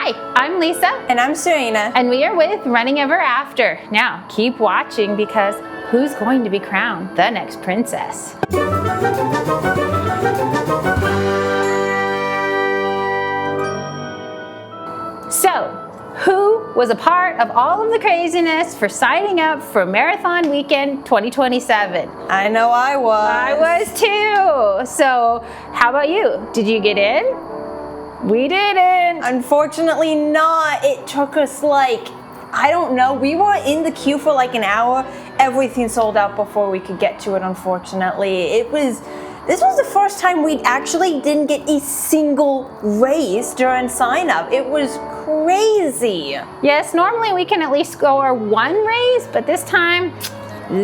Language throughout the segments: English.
Hi, I'm Lisa. And I'm Serena. And we are with Running Ever After. Now, keep watching because who's going to be crowned the next princess? So, who was a part of all of the craziness for signing up for Marathon Weekend 2027? I know I was. I was too. So, how about you? Did you get in? We didn't. Unfortunately not. It took us I don't know. We were in the queue for an hour. Everything sold out before we could get to it, unfortunately. This was the first time we actually didn't get a single race during sign up. It was crazy. Yes, normally we can at least score one race, but this time,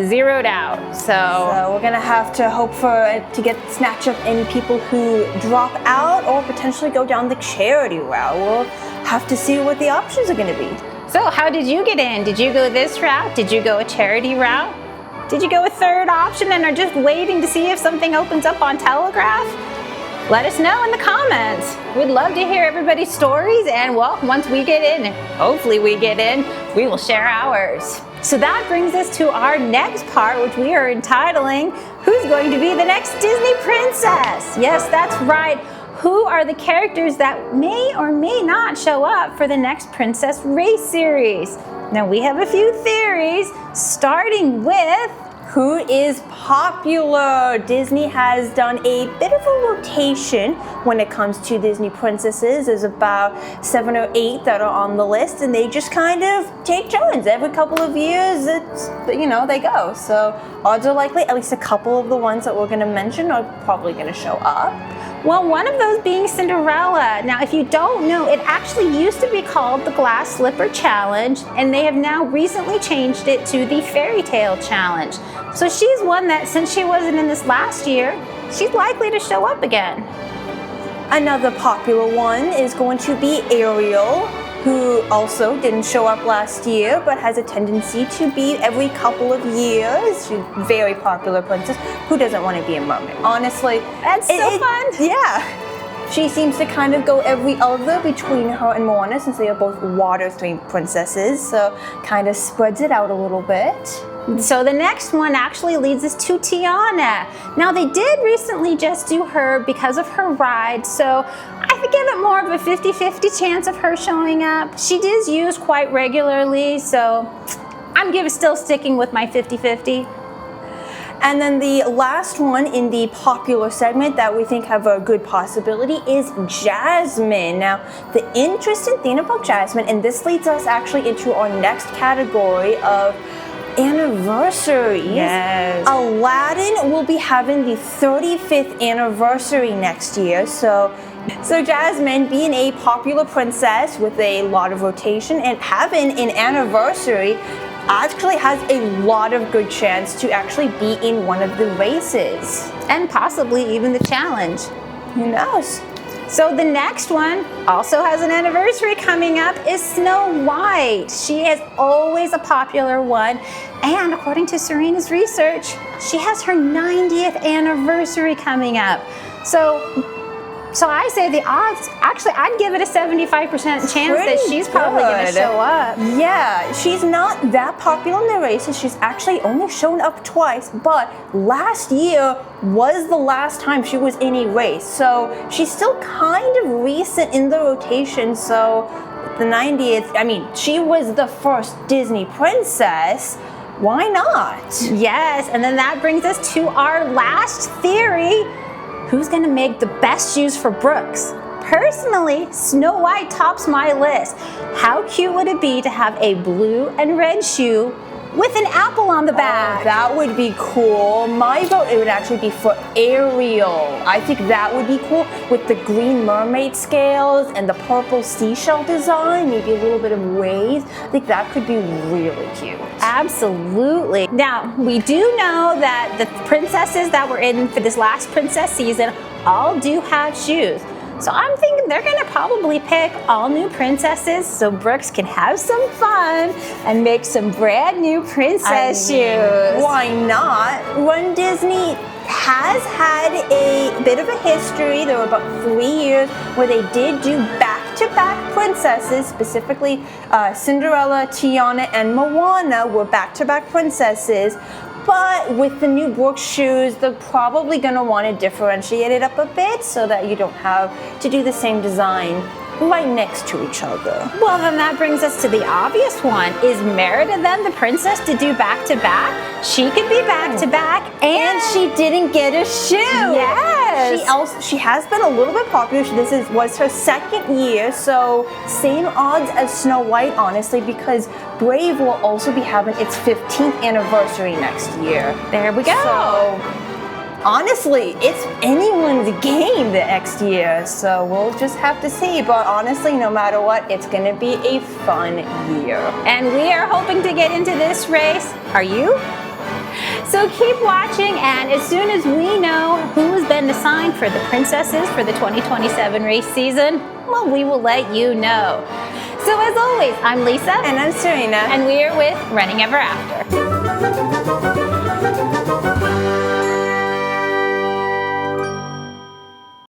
zeroed out. So we're gonna have to hope to snatch up any people who drop out or potentially go down the charity route. We'll have to see what the options are gonna be. So how did you get in? Did you go this route? Did you go a charity route? Did you go a third option and are just waiting to see if something opens up on Telegraph? Let us know in the comments. We'd love to hear everybody's stories, and well, once we get in, hopefully we get in, we will share ours. So that brings us to our next part, which we are entitling, Who's Going to Be the Next Disney Princess? Yes, that's right. Who are the characters that may or may not show up for the next Princess Race series? Now we have a few theories, starting with who is popular. Disney has done a bit of a rotation when it comes to Disney princesses. There's about 7 or 8 that are on the list, and they just kind of take turns. Every couple of years, they go. So odds are likely at least a couple of the ones that we're gonna mention are probably gonna show up. Well, one of those being Cinderella. Now, if you don't know, it actually used to be called the Glass Slipper Challenge, and they have now recently changed it to the Fairy Tale Challenge. So she's one that, since she wasn't in this last year, she's likely to show up again. Another popular one is going to be Ariel, who also didn't show up last year, but has a tendency to be every couple of years. She's a very popular princess. Who doesn't want to be a mermaid? Honestly, that's so fun. Yeah. She seems to kind of go every other between her and Moana, since they are both water-themed princesses, so kind of spreads it out a little bit. So the next one actually leads us to Tiana. Now they did recently just do her because of her ride, so I would give it more of a 50-50 chance of her showing up. She is used quite regularly, so I'm still sticking with my 50-50. And then the last one in the popular segment that we think have a good possibility is Jasmine. Now, the interesting thing about Jasmine, and this leads us actually into our next category of anniversaries. Yes. Aladdin will be having the 35th anniversary next year. So Jasmine, being a popular princess with a lot of rotation and having an anniversary, actually has a lot of good chance to actually be in one of the races. And possibly even the challenge. Who knows? So the next one also has an anniversary coming up is Snow White. She is always a popular one. And according to Serena's research, she has her 90th anniversary coming up. So I say the odds, actually I'd give it a 75% chance that she's probably going to show up. Yeah, she's not that popular in the races. She's actually only shown up twice, but last year was the last time she was in a race. So she's still kind of recent in the rotation. So the 90th, she was the first Disney princess. Why not? Yes, and then that brings us to our last theory. Who's gonna make the best shoes for Brooks? Personally, Snow White tops my list. How cute would it be to have a blue and red shoe with an apple on the back? Oh, that would be cool. My vote, it would actually be for Ariel. I think that would be cool with the green mermaid scales and the purple seashell design, maybe a little bit of waves. I think that could be really cute. Absolutely. Now, we do know that the princesses that were in for this last princess season all do have shoes. So I'm thinking they're gonna probably pick all new princesses so Brooks can have some fun and make some brand new princess shoes. Why not? runDisney has had a bit of a history. There were about 3 years where they did do back back-to-back princesses, specifically Cinderella, Tiana, and Moana were back-to-back princesses. But with the new Brooke shoes, they're probably going to want to differentiate it up a bit so that you don't have to do the same design right next to each other. Well, then that brings us to the obvious one. Is Merida then the princess to do back-to-back? She could be back-to-back, And she didn't get a shoe. Yes. She has been a little bit popular. This was her second year, so same odds as Snow White, honestly, because Brave will also be having its 15th anniversary next year. There we go. So honestly, it's anyone's game the next year, so we'll just have to see. But honestly, no matter what, it's going to be a fun year. And we are hoping to get into this race. Are you? So keep watching, and as soon as we know who has been assigned for the princesses for the 2027 race season, well, we will let you know. So as always, I'm Lisa. And I'm Serena. And we are with Running Ever After.